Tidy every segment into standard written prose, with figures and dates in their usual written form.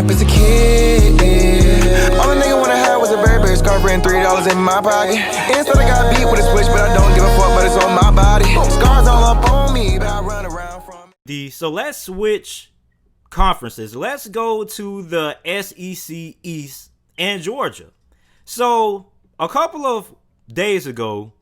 up as a kid. All a nigga wanna have was a Burberry scarf and $3 in my pocket. Instead I got beat with a switch, but I don't give a fuck, but it's on my body. Scars all up on me, but I run around from So let's switch conferences. Let's go to the SEC East and Georgia. So a couple of days ago,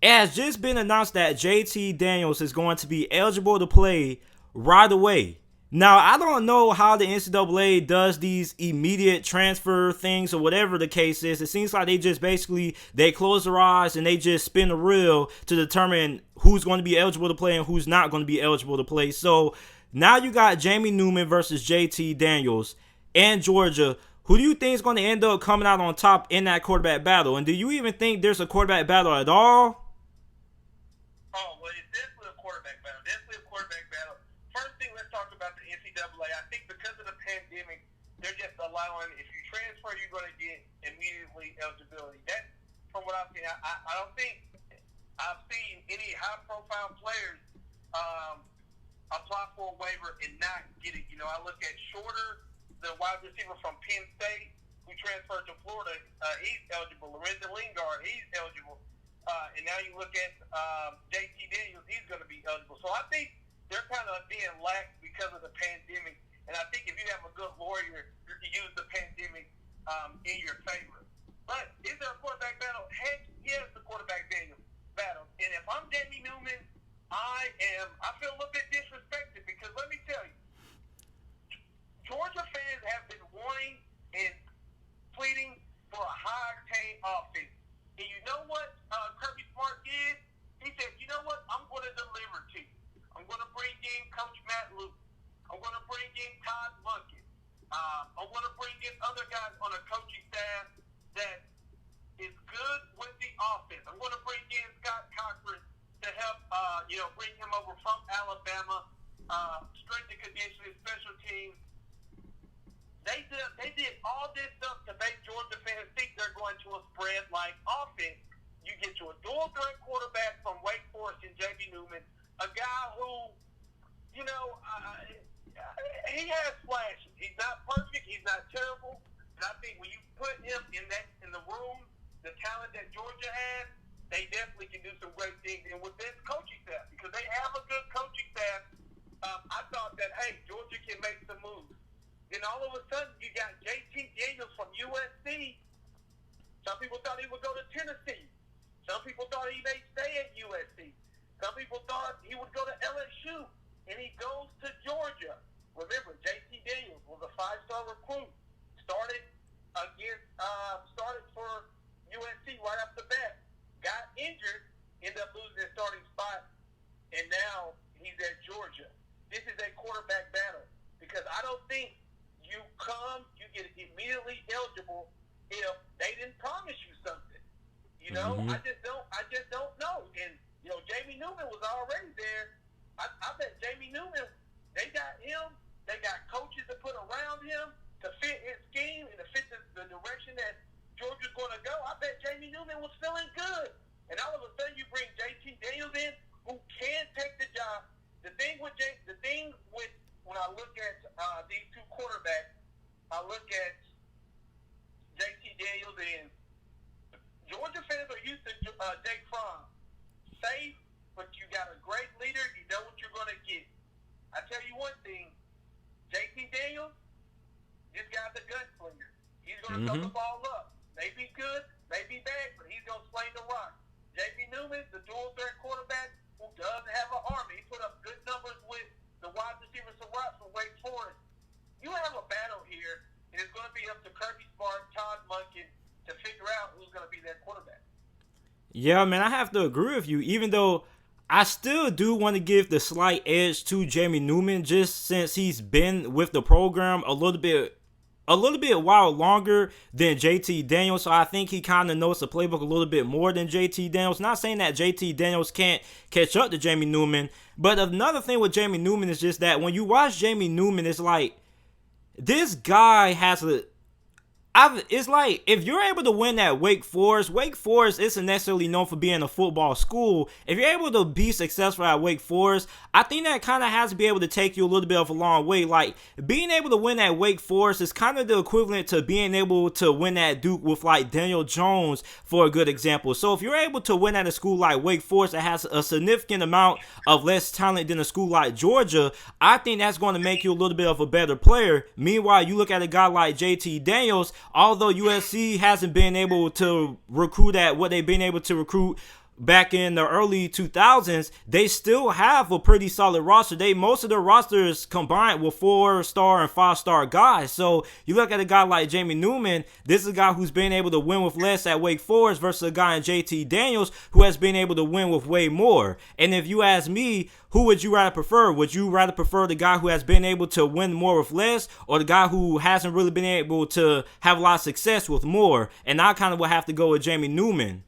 it has just been announced that JT Daniels is going to be eligible to play right away. Now, I don't know how the NCAA does these immediate transfer things or whatever the case is. It seems like they just basically, they close their eyes and they just spin the reel to determine who's going to be eligible to play and who's not going to be eligible to play. So now you got Jamie Newman versus JT Daniels and Georgia. Who do you think is going to end up coming out on top in that quarterback battle? And do you even think there's a quarterback battle at all? Oh, well, it's definitely a quarterback battle. Definitely a quarterback battle. First thing, let's talk about the NCAA. I think because of the pandemic, they're just allowing, if you transfer, you're going to get immediately eligibility. That's from what I've seen. I don't think I've seen any high-profile players apply for a waiver and not get it. You know, I look at Shorter, the wide receiver from Penn State, who transferred to Florida. He's eligible. Lorenzo Lingard, he's eligible. And now you look at JT Daniels, he's going to be eligible. So I think they're kind of being lax because of the pandemic. And I think if you have a good lawyer, you can use the pandemic in your favor. But is there a quarterback battle? Heck, yes, the quarterback battle. And if I'm Jamie Newman, I feel a little bit disrespected because let me tell you, Georgia fans have been wanting and pleading for a high-octane offense. And you know what Kirby Smart did? He said, you know what? I'm going to deliver to you. I'm going to bring in Coach Matt Luke. I'm going to bring in Todd Monken. I'm going to bring in other guys on a coaching staff that is good with the offense. I'm going to bring in Scott Cochran to help, bring him over from Alabama, strength and conditioning, special teams. They did all this stuff to make Georgia fans think they're going to a spread-like offense. You get to a dual-threat quarterback from Wake Forest and Jamie Newman, a guy who, he has flashes. He's not perfect. He's not terrible. And I think when you put him in the room, the talent that Georgia has, they definitely can do some great things. And with this coaching staff, because they have a good coaching staff, I thought that, hey, Georgia can make some moves. Then all of a sudden, you got JT Daniels from USC. Some people thought he would go to Tennessee. Some people thought he may stay at USC. Some people thought he would go to LSU. And he goes to Georgia. Remember, JT Daniels was a 5-star recruit. Started for USC right off the bat. Got injured. Ended up losing his starting spot. And now he's at Georgia. This is a quarterback battle. Because I don't think you get immediately eligible if they didn't promise you something. You know, I just don't know. And Jamie Newman was already there. I bet Jamie Newman, they got him. They got coaches to put around him to fit his scheme and to fit the direction that Georgia's going to go. I bet Jamie Newman was feeling good. And all of a sudden, you bring JT Daniels in, who can take the job. The thing with when I look at these two quarterbacks, I look at JT Daniels and Georgia fans are used to Jake Fromm. Safe, but you got a great leader. You know what you're going to get. I tell you one thing, JT Daniels, this guy's a gunslinger. He's going to throw the ball up. Maybe good, maybe bad, but he's going to sling the rock. Jamie Newman, the dual-threat quarterback who does have an arm. He put up good numbers with the wide receiver Surratt from Wake Forest. You have a battle here, and it's going to be up to Kirby Smart, Todd Monken to figure out who's going to be that quarterback. Yeah, man, I have to agree with you, even though I still do want to give the slight edge to Jamie Newman just since he's been with the program a little bit while longer than JT Daniels. So I think he kind of knows the playbook a little bit more than JT Daniels. Not saying that JT Daniels can't catch up to Jamie Newman, but another thing with Jamie Newman is just that when you watch Jamie Newman, it's like this guy has it's like if you're able to win at Wake Forest isn't necessarily known for being a football school. If you're able to be successful at Wake Forest, I think that kind of has to be able to take you a little bit of a long way. Like being able to win at Wake Forest is kind of the equivalent to being able to win at Duke with like Daniel Jones, for a good example. So if you're able to win at a school like Wake Forest that has a significant amount of less talent than a school like Georgia, I think that's going to make you a little bit of a better player. Meanwhile, you look at a guy like JT Daniels, although USC hasn't been able to recruit at what they've been able to recruit back in the early 2000s, they still have a pretty solid roster. Most of their rosters combined with 4-star and 5-star guys. So you look at a guy like Jamie Newman, this is a guy who's been able to win with less at Wake Forest versus a guy in JT Daniels who has been able to win with way more. And if you ask me, who would you rather prefer? Would you rather prefer the guy who has been able to win more with less, or the guy who hasn't really been able to have a lot of success with more? And I kind of would have to go with Jamie Newman.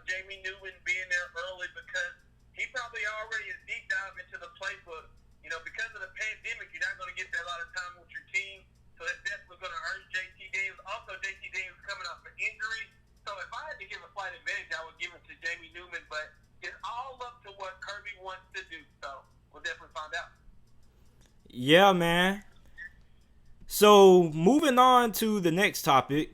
Jamie Newman being there early because he probably already is deep dive into the playbook. You know, because of the pandemic, you're not going to get a lot of time with your team, so that's definitely going to hurt JT Daniels. Also, JT Daniels coming off an injury, so if I had to give a slight advantage, I would give it to Jamie Newman, but it's all up to what Kirby wants to do, so we'll definitely find out. Yeah, man. So, moving on to the next topic.